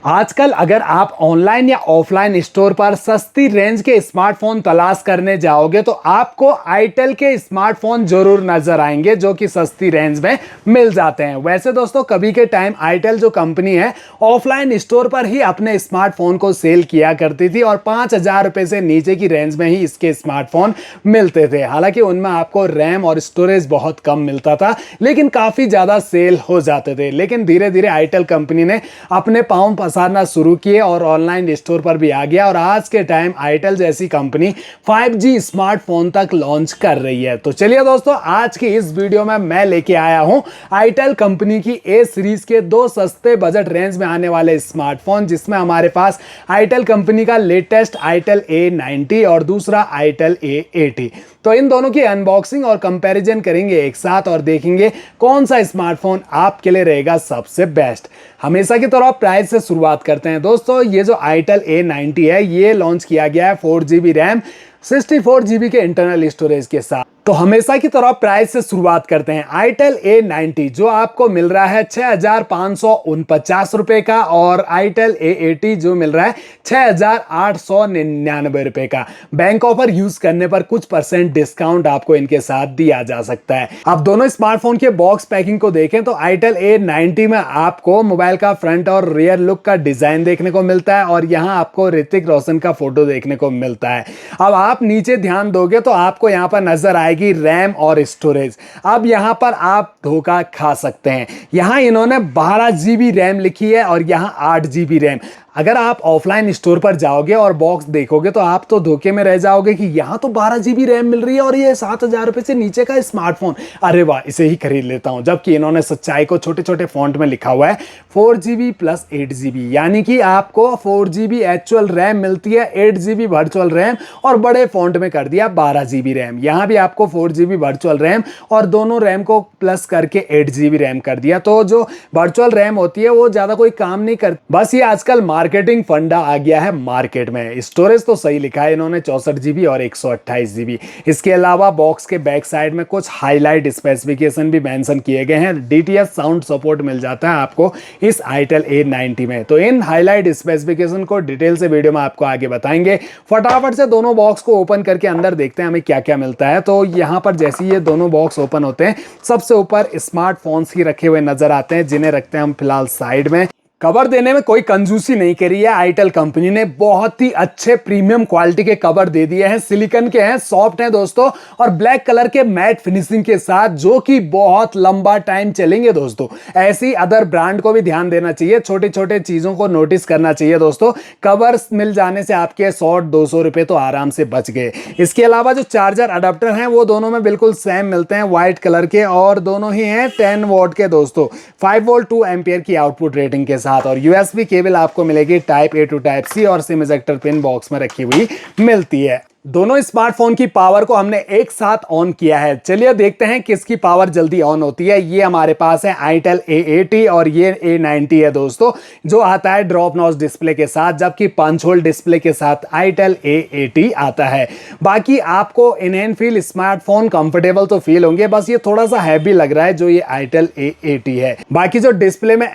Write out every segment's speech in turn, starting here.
आजकल अगर आप ऑनलाइन या ऑफलाइन स्टोर पर सस्ती रेंज के स्मार्टफोन तलाश करने जाओगे तो आपको आईटेल के स्मार्टफोन जरूर नजर आएंगे जो कि सस्ती रेंज में मिल जाते हैं। वैसे दोस्तों कभी के टाइम आईटेल जो कंपनी है ऑफलाइन स्टोर पर ही अपने स्मार्टफोन को सेल किया करती थी और 5,000 रुपए से नीचे की रेंज में ही इसके स्मार्टफोन मिलते थे। हालांकि उनमें आपको रैम और स्टोरेज बहुत कम मिलता था लेकिन काफी ज्यादा सेल हो जाते थे। लेकिन धीरे धीरे आईटेल कंपनी ने अपने पांव पसारना शुरू किए और ऑनलाइन स्टोर पर भी आ गया और आज के टाइम आईटेल जैसी कंपनी 5G स्मार्टफोन तक लॉन्च कर रही है। तो चलिए दोस्तों आज की इस वीडियो में मैं लेके आया हूं आईटेल कंपनी की ए सीरीज के दो सस्ते बजट रेंज में आने वाले स्मार्टफोन, जिसमें हमारे पास आईटेल कंपनी का लेटेस्ट आईटेल A90 और दूसरा आईटेल A80। तो इन दोनों की अनबॉक्सिंग और कंपैरिजन करेंगे एक साथ और देखेंगे कौन सा स्मार्टफोन आपके लिए रहेगा सबसे बेस्ट। हमेशा की तरह प्राइस से शुरुआत करते हैं दोस्तों। ये जो आईटेल A90 है ये लॉन्च किया गया है 4GB रैम 64GB के इंटरनल स्टोरेज के साथ। तो हमेशा की तरह प्राइस से शुरुआत करते हैं। आईटेल A90 जो आपको मिल रहा है 6,549 रुपए का और आईटेल A80 जो मिल रहा है 6,899 रुपए का। बैंक ऑफर यूज करने पर कुछ % डिस्काउंट आपको इनके साथ दिया जा सकता है। अब दोनों स्मार्टफोन के बॉक्स पैकिंग को देखें तो आईटेल A90 में आपको मोबाइल का फ्रंट और रियर लुक का डिजाइन देखने को मिलता है और यहां आपको ऋतिक रोशन का फोटो देखने को मिलता है। अब आप नीचे ध्यान दोगे तो आपको यहां पर नजर आएगी रैम और स्टोरेज। अब यहां पर आप धोखा खा सकते हैं। यहां इन्होंने 12GB रैम लिखी है और यहां 8GB रैम। अगर आप ऑफलाइन स्टोर पर जाओगे और बॉक्स देखोगे तो आप तो धोखे में रह जाओगे कि यहां तो 12GB रैम मिल रही है और ये 7,000 रुपए से नीचे का स्मार्टफोन, अरे वाह इसे ही खरीद लेता हूं। जबकि इन्होंने सच्चाई को छोटे छोटे फॉन्ट में लिखा हुआ है 4GB प्लस 8GB, यानी कि आपको 4GB एक्चुअल रैम मिलती है, 8GB वर्चुअल रैम और बड़े फॉन्ट में कर दिया 12GB रैम। यहां भी आपको 4GB वर्चुअल रैम और दोनों रैम को प्लस करके 8GB रैम कर दिया। तो जो वर्चुअल रैम होती है वो ज्यादा कोई काम नहीं करती, बस ये आजकल मार्केटिंग फंडा आ गया है मार्केट में। स्टोरेज तो सही लिखा है इन्होंने 64GB और 128GB। इसके अलावा बॉक्स के बैक साइड में कुछ हाईलाइट स्पेसिफिकेशन भी मेंशन किए गए हैं। DTS साउंड सपोर्ट मिल जाता है आपको इस आईटेल A90 में। तो इन हाईलाइट स्पेसिफिकेशन को डिटेल से वीडियो में आपको आगे बताएंगे। फटाफट से दोनों बॉक्स को ओपन करके अंदर देखते हैं हमें क्या क्या मिलता है। तो यहां पर जैसे ये दोनों बॉक्स ओपन होते हैं सबसे ऊपर स्मार्टफोन्स ही रखे हुए नजर आते हैं, जिन्हें रखते हैं हम फिलहाल साइड में। कवर देने में कोई कंजूसी नहीं करी है आईटेल कंपनी ने, बहुत ही अच्छे प्रीमियम क्वालिटी के कवर दे दिए हैं। सिलिकॉन के हैं, सॉफ्ट हैं दोस्तों और ब्लैक कलर के मैट फिनिशिंग के साथ, जो कि बहुत लंबा टाइम चलेंगे दोस्तों। ऐसी अदर ब्रांड को भी ध्यान देना चाहिए, छोटे छोटे चीजों को नोटिस करना चाहिए दोस्तों। कवर्स मिल जाने से आपके 100-200 रुपए तो आराम से बच गए। इसके अलावा जो चार्जर अडेप्टर हैं वो दोनों में बिल्कुल सेम मिलते हैं, व्हाइट कलर के, और दोनों ही हैं 10 वॉट के दोस्तों, 5 वोल्ट 2 एम्पियर की आउटपुट रेटिंग के साथ। और USB केबल आपको मिलेगी type A to type C और सिम इजेक्टर पिन बॉक्स में रखी हुई मिलती है। दोनों स्मार्टफोन की पावर को हमने एक साथ ऑन किया है। चलिए देखते हैं किसकी पावर जल्दी ऑन होती है। ये हमारे पास है आईटेल A80 और ये A90 है दोस्तों, जो आता है ड्रॉप नॉच डिस्प्ले के साथ, जबकि पंच होल डिस्प्ले के साथ आईटेल A80 आता है। बाकी आपको in hand feel smartphone comfortable तो फील होंगे, बस ये थोड़ा सा हैवी लग रहा है जो ये आईटेल A80 है। बाकी जो डिस्प्ले में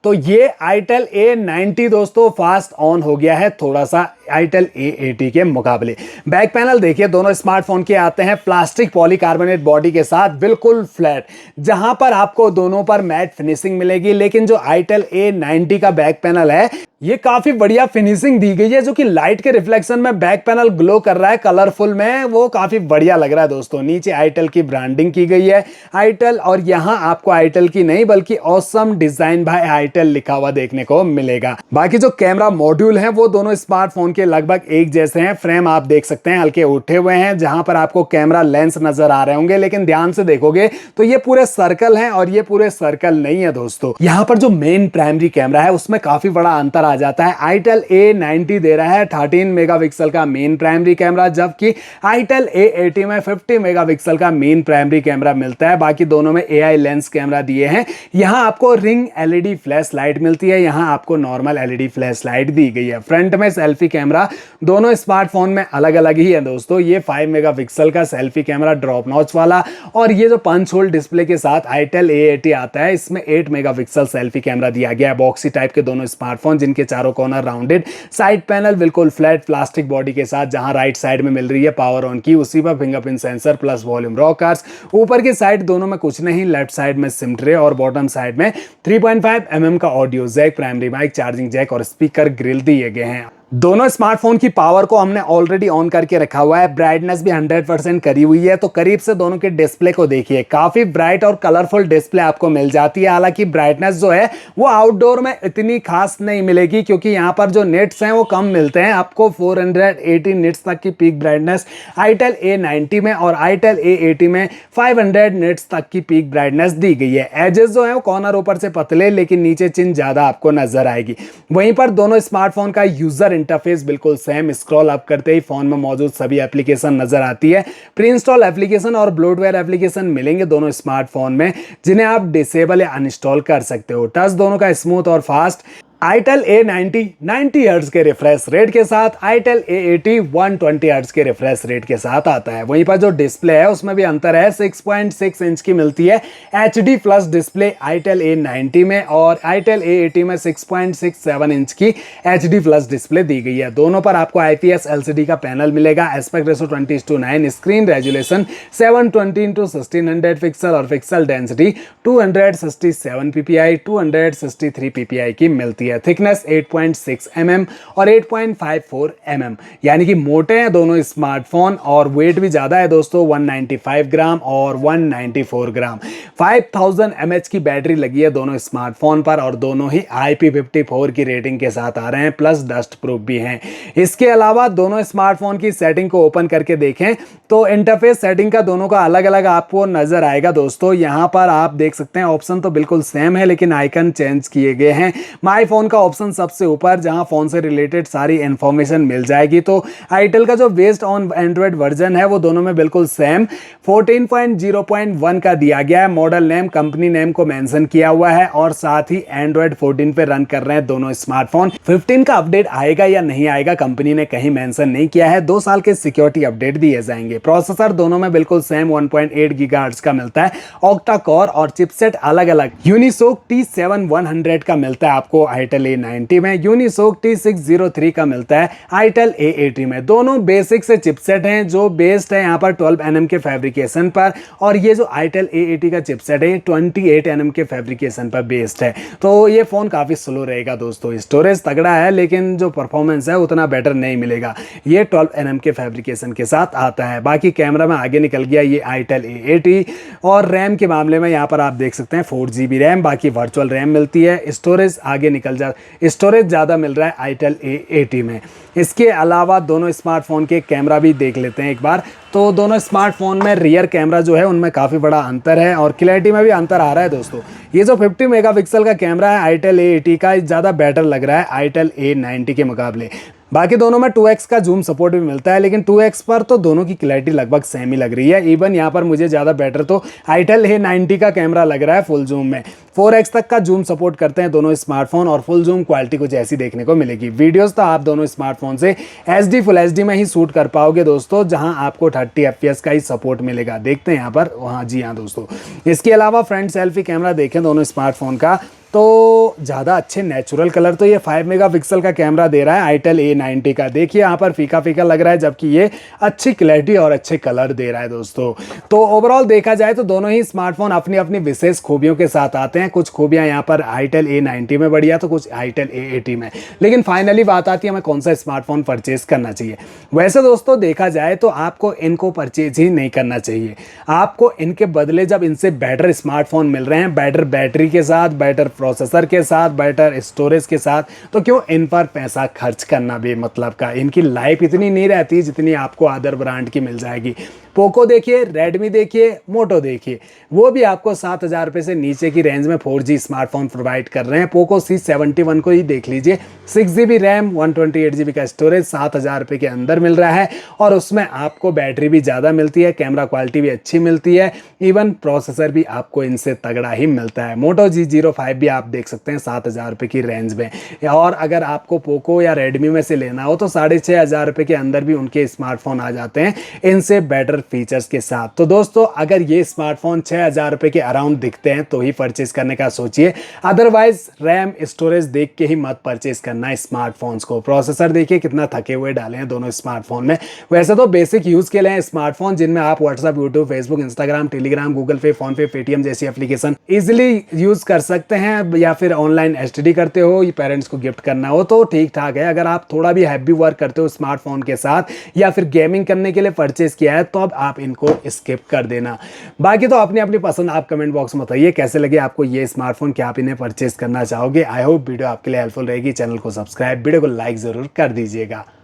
तो ये आईटेल A90 दोस्तों फास्ट ऑन हो गया है थोड़ा सा आईटेल A80 के मुकाबले। बैक पैनल देखिए, दोनों स्मार्टफोन के आते हैं प्लास्टिक पॉलीकार्बोनेट बॉडी के साथ, बिल्कुल फ्लैट, जहां पर आपको दोनों पर मैट फिनिशिंग मिलेगी। लेकिन जो आईटेल A90 का बैक पैनल है ये काफी बढ़िया फिनिशिंग दी गई है, जो कि लाइट के रिफ्लेक्शन में बैक पैनल ग्लो कर रहा है कलरफुल में, वो काफी बढ़िया लग रहा है दोस्तों। नीचे आईटेल की ब्रांडिंग की गई है आईटेल, और यहां आपको आईटेल की नहीं बल्कि ऑसम डिजाइन बाय आईटेल लिखा हुआ देखने को मिलेगा। बाकी जो कैमरा मॉड्यूल है वो दोनों स्मार्टफोन के लगभग एक जैसे हैं। फ्रेम आप देख सकते हैं हल्के उठे हुए हैं, जहां पर आपको कैमरा लेंस नजर आ रहे होंगे, लेकिन ध्यान से देखोगे तो ये पूरे सर्कल हैं और ये पूरे सर्कल नहीं है दोस्तों। यहां पर जो मेन प्राइमरी कैमरा है उसमें काफी बड़ा अंतर आ जाता है। आईटेल A90 दे रहा है 13 मेगापिक्सल का मेन प्राइमरी कैमरा, जबकि आईटेल A80 में 50 मेगापिक्सल का मेन प्राइमरी कैमरा मिलता है। बाकी दोनों में AI लेंस कैमरा दिए हैं। यहां आपको ring LED flash flash light मिलती है, यहाँ आपको नॉर्मल एलईडी फ्लैश लाइट दी गई है। फ्रंट में सेल्फी कैमरा दोनों स्मार्टफोन में अलग अलग ही है दोस्तों। ये 5 मेगापिक्सल का सेल्फी कैमरा ड्रॉप नॉच वाला, और ये जो पंच होल डिस्प्ले के साथ आईटेल A80 आता है, इसमें 8 मेगापिक्सल सेल्फी कैमरा दिया गया है। बॉक्सी टाइप के दोनों स्मार्टफोन, जिनके चारों कॉर्नर राउंडेड, साइड पैनल बिल्कुल फ्लैट प्लास्टिक बॉडी के साथ, जहां राइट साइड में मिल रही है पावर ऑन की, उसी पर fingerprint sensor plus volume rockers. ऊपर की साइड दोनों में कुछ नहीं, लेफ्ट साइड में सिम ट्रे और बॉटम साइड में 3.5 mm का audio jack, primary mic, charging jack और स्पीकर ग्रिल दिए गए हैं। दोनों स्मार्टफोन की पावर को हमने ऑलरेडी ऑन करके रखा हुआ है, ब्राइटनेस भी 100% करी हुई है। तो करीब से दोनों के डिस्प्ले को देखिए, काफी ब्राइट और कलरफुल डिस्प्ले आपको मिल जाती है। हालांकि ब्राइटनेस जो है वो आउटडोर में इतनी खास नहीं मिलेगी, क्योंकि यहाँ पर जो नेट्स हैं वो कम मिलते हैं आपको। 480 निट्स तक की पीक ब्राइटनेस आईटेल A90 में और आईटेल A80 में 500 निट्स तक की पीक ब्राइटनेस दी गई है। एजेस जो है वो कॉर्नर ऊपर से पतले, लेकिन नीचे चिन ज्यादा आपको नजर आएगी। वहीं पर दोनों स्मार्टफोन का यूजर इंटरफेस बिल्कुल सेम, स्क्रॉल अप करते ही फोन में मौजूद सभी एप्लीकेशन नजर आती है। प्री इंस्टॉल एप्लीकेशन और ब्लोटवेयर एप्लीकेशन मिलेंगे दोनों स्मार्टफोन में, जिन्हें आप डिसेबल या अनइंस्टॉल कर सकते हो। टच दोनों का स्मूथ और फास्ट। आईटेल A90 90 हर्ट्ज के रिफ्रेश रेट के साथ, आईटेल A80 120 हर्ट्ज के रिफ्रेश रेट के साथ आता है। वहीं पर जो डिस्प्ले है उसमें भी अंतर है, 6.6 इंच की मिलती है HD plus display itel A90 में, और आईटेल A80 में 6.67 इंच की HD प्लस डिस्प्ले दी गई है। दोनों पर आपको IPS LCD का पैनल मिलेगा। Aspect ratio 20:9, screen resolution 720x1600 pixel और पिक्सल डेंसिटी 267 ppi 263 ppi की मिलती है। थिकनेस 8.6 mm और 8.54 mm, यानी कि मोटे हैं दोनों स्मार्टफोन, और वेट भी ज्यादा है दोस्तों, 195 ग्राम और 194 ग्राम। 5000 mAh की बैटरी लगी है दोनों स्मार्टफोन पर, और दोनों ही IP54 की रेटिंग के साथ आ रहे हैं, प्लस डस्ट प्रूफ भी हैं। इसके अलावा दोनों स्मार्टफोन की सेटिंग को ओपन करके देखें तो इंटरफेस सेटिंग का दोनों का अलग अलग आपको नजर आएगा दोस्तों। यहाँ पर आप देख सकते हैं ऑप्शन तो बिल्कुल सेम है, लेकिन आइकन चेंज किए गए हैं। माई फोन का ऑप्शन सबसे ऊपर, जहां फोन से रिलेटेड सारी इंफॉर्मेशन मिल जाएगी। तो आईटेल का जो बेस्ड ऑन एंड्रॉइड वर्जन है वो दोनों में बिल्कुल सेम 14.0.1 का दिया गया है। मॉडल नेम, कंपनी नेम को मेंशन किया हुआ है, और साथ ही एंड्रॉइड 14 पे रन कर रहे हैं दोनों स्मार्टफोन। 15 का अपडेट आएगा या नहीं आएगा कंपनी ने कहीं मेंशन नहीं किया है। 2 साल के सिक्योरिटी अपडेट दिए जाएंगे। प्रोसेसर दोनों में बिल्कुल सेम 1.8 गीगाहर्ट्ज का मिलता है, ऑक्टा कोर, और चिपसेट अलग अलग यूनिसोक T7100 का मिलता है आपको आईटेल A90 में, यूनिसोक T603 का मिलता है आईटेल A80 में। दोनों बेसिक से चिपसेट हैं जो बेस्ड है यहाँ पर 12 nm के फैब्रिकेशन पर, और ये जो आईटेल A80 का चिपसेट है 28 nm के फैब्रिकेशन पर बेस्ड है। तो ये फोन काफी स्लो रहेगा दोस्तों। स्टोरेज तगड़ा है, लेकिन जो परफॉर्मेंस है उतना बेटर नहीं मिलेगा। ये 12 nm के फैब्रिकेशन के साथ आता है। बाकी कैमरा में आगे निकल गया ये आईटेल A80, और रैम के मामले में यहाँ पर आप देख सकते हैं 4GB रैम, बाकी वर्चुअल रैम मिलती है। स्टोरेज आगे निकल स्टोरेज ज़्यादा मिल रहा है आईटेल A80 में। इसके अलावा दोनों स्मार्टफोन के कैमरा भी देख लेते हैं एक बार। तो दोनों स्मार्टफोन में रियर कैमरा जो है उनमें काफ़ी बड़ा अंतर है, और क्लैरिटी में भी अंतर आ रहा है दोस्तों। ये जो 50 मेगापिक्सल का कैमरा है आईटेल A80 का, ज़्यादा बेटर लग रहा है आईटेल A90 के मुकाबले। बाकी दोनों में 2x का जूम सपोर्ट भी मिलता है, लेकिन 2x पर तो दोनों की क्लैरिटी लगभग सेम ही लग रही है। इवन यहाँ पर मुझे ज़्यादा बेटर तो आईटेल A90 का कैमरा लग रहा है फुल जूम में। 4x तक का जूम सपोर्ट करते हैं दोनों स्मार्टफोन, और फुल जूम क्वालिटी कुछ ऐसी देखने को मिलेगी। वीडियोस तो आप दोनों स्मार्टफोन से HD फुल HD में ही शूट कर पाओगे दोस्तों, जहां आपको 30 FPS का ही सपोर्ट मिलेगा। देखते हैं यहाँ पर, हाँ जी हाँ दोस्तों। इसके अलावा फ्रंट सेल्फी कैमरा देखें दोनों स्मार्टफोन का, तो ज़्यादा अच्छे नेचुरल कलर तो ये 5 मेगापिक्सल का कैमरा दे रहा है आईटेल A90 का। देखिए यहाँ पर फीका फीका लग रहा है, जबकि ये अच्छी क्लैरिटी और अच्छे कलर दे रहा है दोस्तों। तो ओवरऑल देखा जाए तो दोनों ही स्मार्टफोन अपनी अपनी विशेष खूबियों के साथ आते हैं। कुछ खूबियाँ यहाँ पर आईटेल A90 में बढ़िया, तो कुछ आईटेल A80 में। लेकिन फाइनली बात आती है हमें कौन सा स्मार्टफोन परचेज करना चाहिए। वैसे दोस्तों देखा जाए तो आपको इनको परचेज ही नहीं करना चाहिए। आपको इनके बदले जब इनसे बेटर स्मार्टफोन मिल रहे हैं, बेटर बैटरी के साथ, बेटर प्रोसेसर के साथ, बेटर स्टोरेज के साथ, तो क्यों इन पर पैसा खर्च करना भी मतलब का। इनकी लाइफ इतनी नहीं रहती जितनी आपको अदर ब्रांड की मिल जाएगी। पोको देखिए, रेडमी देखिए, मोटो देखिए, वो भी आपको 7000 रुपये से नीचे की रेंज में 4G स्मार्टफोन प्रोवाइड कर रहे हैं। पोको C71 को ही देख लीजिए, 6GB रैम 128GB का स्टोरेज 7000 रुपये के अंदर मिल रहा है, और उसमें आपको बैटरी भी ज़्यादा मिलती है, कैमरा क्वालिटी भी अच्छी मिलती है, इवन प्रोसेसर भी आपको इनसे तगड़ा ही मिलता है। मोटो G05 भी आप देख सकते हैं 7,000 रुपये की रेंज में। और अगर आपको पोको या रेडमी में से लेना हो तो 6,500 रुपये के अंदर भी उनके स्मार्टफोन आ जाते हैं इनसे बेटर फीचर्स के साथ। तो दोस्तों अगर ये स्मार्टफोन 6,000 रुपये के अराउंड दिखते हैं तो ही परचेज करने का सोचिए, अदरवाइज रैम स्टोरेज देख के ही मत परचेज करना है स्मार्टफोन्स को। प्रोसेसर देखिए कितना थके हुए डाले हैं दोनों स्मार्टफोन में। वैसे तो बेसिक यूज के लिए स्मार्टफोन जिनमें आप WhatsApp, YouTube, Facebook, Instagram, Telegram, Google पे, फोन पे, पेटीएम जैसी एप्लीकेशन इजिली यूज कर सकते हैं, या फिर ऑनलाइन एसटीडी करते हो, पेरेंट्स को गिफ्ट करना हो तो ठीक ठाक है। अगर आप थोड़ा भी हैवी वर्क करते हो स्मार्टफोन के साथ या फिर गेमिंग करने के लिए परचेज किया है तो अब आप इनको स्किप कर देना। बाकी तो अपनी अपनी पसंद आप कमेंट बॉक्स में बताइए कैसे लगे आपको ये स्मार्टफोन, क्या आप इन्हें परचेज करना चाहोगे। आई होप वीडियो आपके लिए हेल्पफुल रहेगी। चैनल को सब्सक्राइब, वीडियो को लाइक जरूर कर दीजिएगा।